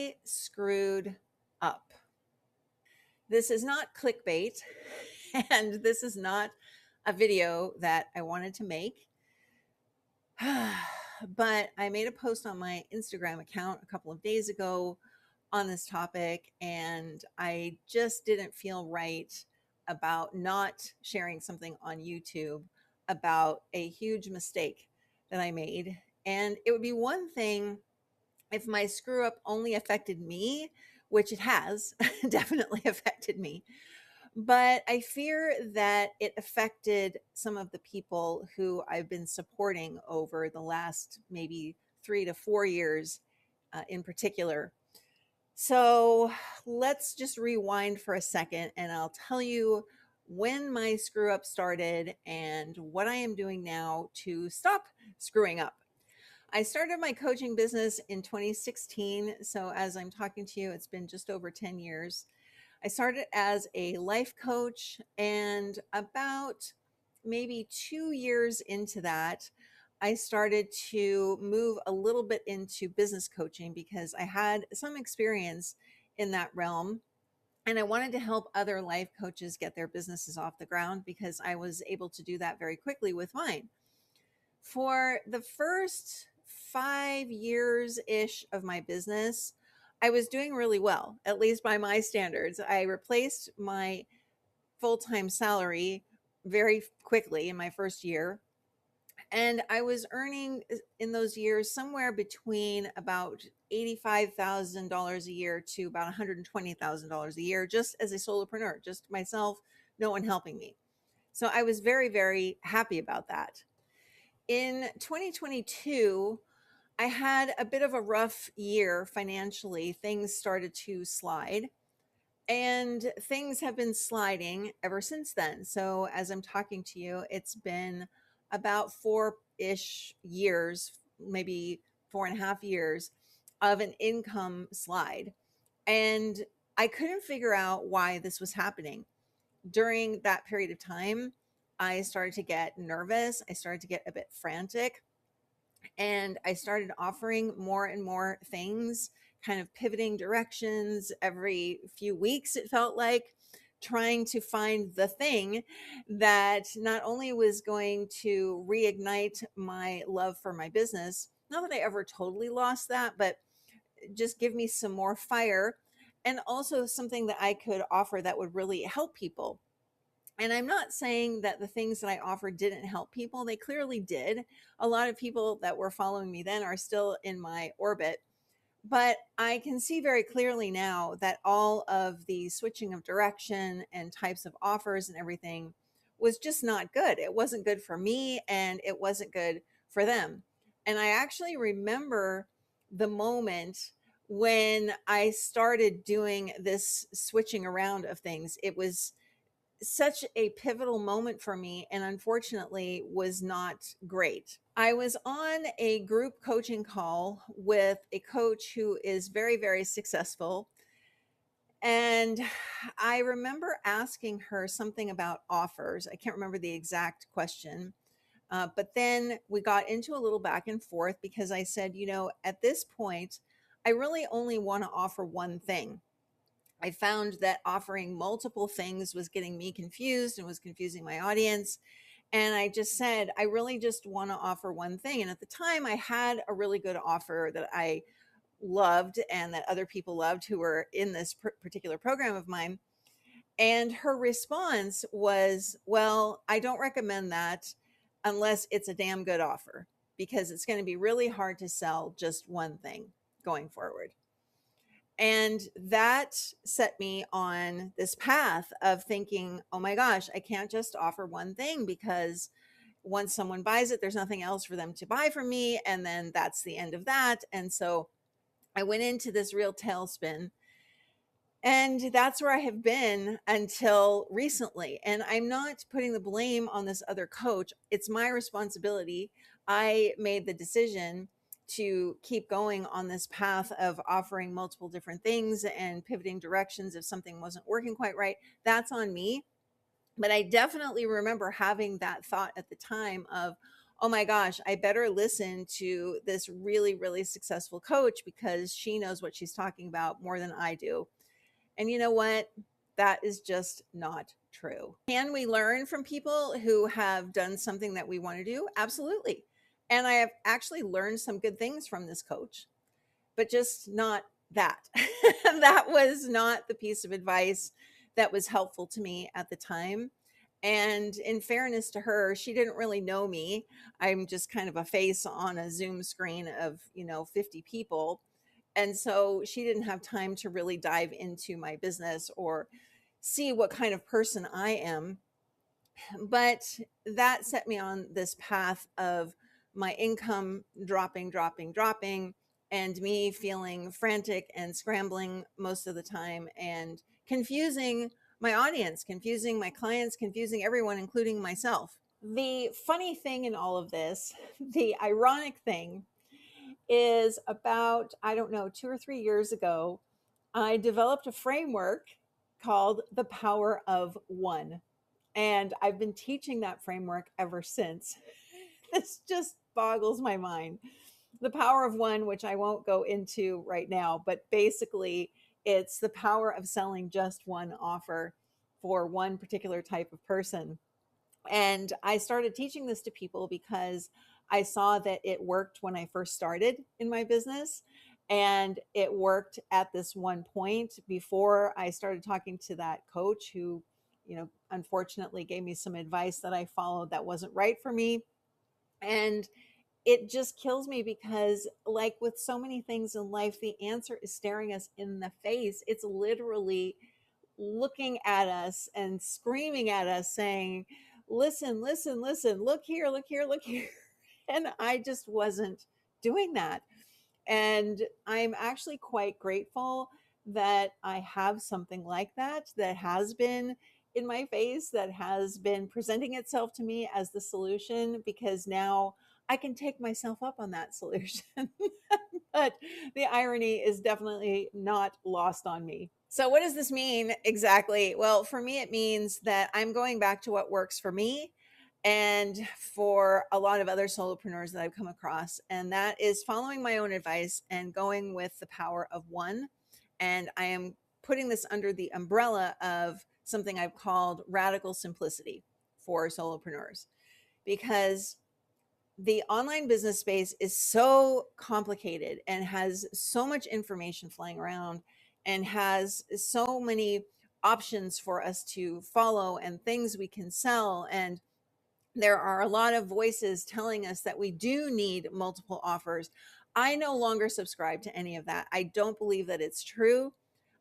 I screwed up. This is not clickbait, and this is not a video that I wanted to make. But I made a post on my Instagram account a couple of days ago on this topic, and I just didn't feel right about not sharing something on YouTube about a huge mistake that I made. And it would be one thing if my screw up only affected me, which it has definitely affected me. But I fear that it affected some of the people who I've been supporting over the last maybe 3 to 4 years in particular. So let's just rewind for a second and I'll tell you when my screw up started and what I am doing now to stop screwing up. I started my coaching business in 2016. So as I'm talking to you, it's been just over 10 years. I started as a life coach, and about maybe 2 years into that, I started to move a little bit into business coaching because I had some experience in that realm. And I wanted to help other life coaches get their businesses off the ground because I was able to do that very quickly with mine. For the first 5 years ish of my business, I was doing really well, at least by my standards. I replaced my full time salary very quickly in my first year. And I was earning in those years somewhere between about $85,000 a year to about $120,000 a year, just as a solopreneur, just myself, no one helping me. So I was very, very happy about that. In 2022, I had a bit of a rough year financially. Things started to slide, and things have been sliding ever since then. So, as I'm talking to you, it's been about 4-ish years, maybe 4.5 years of an income slide. And I couldn't figure out why this was happening. During that period of time, I started to get nervous. I started to get a bit frantic, and I started offering more and more things, kind of pivoting directions every few weeks, it felt like, trying to find the thing that not only was going to reignite my love for my business, not that I ever totally lost that, but just give me some more fire, and also something that I could offer that would really help people. And I'm not saying that the things that I offered didn't help people. They clearly did. A lot of people that were following me then are still in my orbit. But I can see very clearly now that all of the switching of direction and types of offers and everything was just not good. It wasn't good for me and it wasn't good for them. And I actually remember the moment when I started doing this switching around of things. It was such a pivotal moment for me, and unfortunately was not great. I was on a group coaching call with a coach who is very, very successful. And I remember asking her something about offers. I can't remember the exact question. But then we got into a little back and forth because I said, at this point, I really only want to offer one thing. I found that offering multiple things was getting me confused and was confusing my audience. And I just said, I really just want to offer one thing. And at the time, I had a really good offer that I loved and that other people loved who were in this particular program of mine. And her response was, well, I don't recommend that unless it's a damn good offer, because it's going to be really hard to sell just one thing going forward. And that set me on this path of thinking, oh my gosh, I can't just offer one thing, because once someone buys it, there's nothing else for them to buy from me. And then that's the end of that. And so I went into this real tailspin. And that's where I have been until recently. And I'm not putting the blame on this other coach. It's my responsibility. I made the decision to keep going on this path of offering multiple different things and pivoting directions if something wasn't working quite right. That's on me. But I definitely remember having that thought at the time of, oh my gosh, I better listen to this really, really successful coach because she knows what she's talking about more than I do. And you know what? That is just not true. Can we learn from people who have done something that we want to do? Absolutely. And I have actually learned some good things from this coach, but just not that. That was not the piece of advice that was helpful to me at the time. And in fairness to her, she didn't really know me. I'm just kind of a face on a Zoom screen of, 50 people. And so she didn't have time to really dive into my business or see what kind of person I am. But that set me on this path of my income dropping, and me feeling frantic and scrambling most of the time and confusing my audience, confusing my clients, confusing everyone, including myself. The funny thing in all of this, the ironic thing, is about, I don't know, 2 or 3 years ago, I developed a framework called the Power of One. And I've been teaching that framework ever since. This just boggles my mind. The Power of One, which I won't go into right now, but basically it's the power of selling just one offer for one particular type of person. And I started teaching this to people because I saw that it worked when I first started in my business. And it worked at this one point before I started talking to that coach who, unfortunately gave me some advice that I followed that wasn't right for me. And it just kills me because, like with so many things in life, the answer is staring us in the face. It's literally looking at us and screaming at us saying, listen, listen, listen, look here, look here, look here. And I just wasn't doing that. And I'm actually quite grateful that I have something like that that has been in my face, that has been presenting itself to me as the solution, because now I can take myself up on that solution. But the irony is definitely not lost on me. So, what does this mean exactly? Well, for me, it means that I'm going back to what works for me and for a lot of other solopreneurs that I've come across. And that is following my own advice and going with the power of one. And I am putting this under the umbrella of something I've called radical simplicity for solopreneurs, because the online business space is so complicated and has so much information flying around and has so many options for us to follow and things we can sell. And there are a lot of voices telling us that we do need multiple offers. I no longer subscribe to any of that. I don't believe that it's true.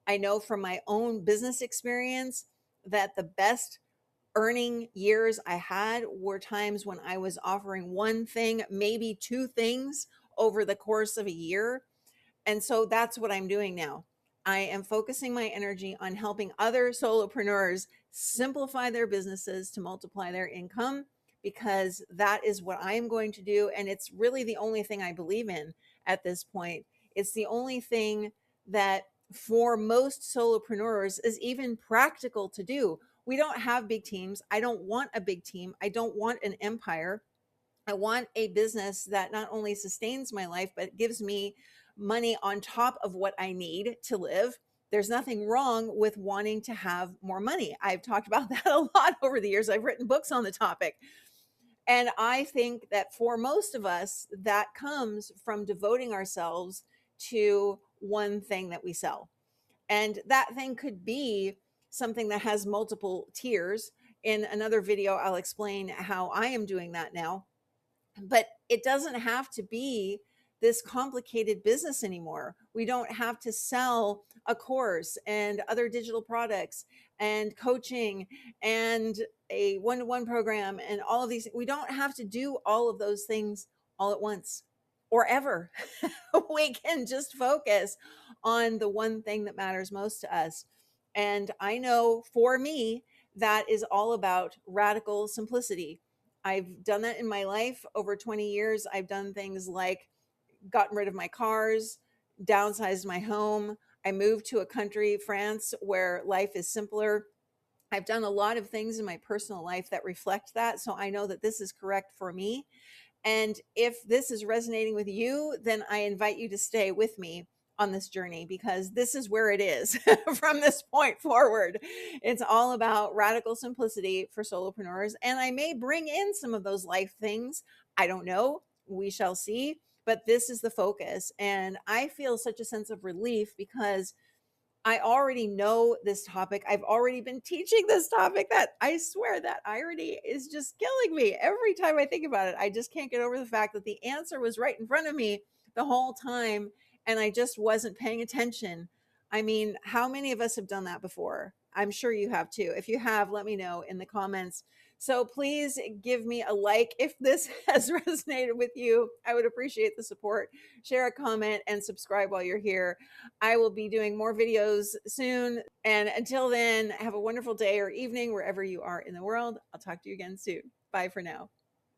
I know from my own business experience that the best earning years I had were times when I was offering one thing, maybe two things over the course of a year. And so that's what I'm doing now. I am focusing my energy on helping other solopreneurs simplify their businesses to multiply their income, because that is what I am going to do. And it's really the only thing I believe in at this point. It's the only thing that for most solopreneurs is even practical to do. We don't have big teams. I don't want a big team. I don't want an empire. I want a business that not only sustains my life, but gives me money on top of what I need to live. There's nothing wrong with wanting to have more money. I've talked about that a lot over the years. I've written books on the topic. And I think that for most of us, that comes from devoting ourselves to one thing that we sell. And that thing could be something that has multiple tiers. In another video, I'll explain how I am doing that now. But it doesn't have to be this complicated business anymore. We don't have to sell a course and other digital products and coaching and a one-to-one program and all of these. We don't have to do all of those things all at once or ever. We can just focus on the one thing that matters most to us. And I know for me, that is all about radical simplicity. I've done that in my life over 20 years. I've done things like gotten rid of my cars, downsized my home. I moved to a country, France, where life is simpler. I've done a lot of things in my personal life that reflect that. So I know that this is correct for me. And if this is resonating with you, then I invite you to stay with me on this journey, because this is where it is from this point forward. It's all about radical simplicity for solopreneurs. And I may bring in some of those life things. I don't know. We shall see. But this is the focus. And I feel such a sense of relief because I already know this topic. I've already been teaching this topic. That, I swear, that irony is just killing me every time I think about it. I just can't get over the fact that the answer was right in front of me the whole time and I just wasn't paying attention. I mean, how many of us have done that before? I'm sure you have too. If you have, let me know in the comments. So please give me a like if this has resonated with you. I would appreciate the support. Share a comment and subscribe while you're here. I will be doing more videos soon. And until then, have a wonderful day or evening wherever you are in the world. I'll talk to you again soon. Bye for now.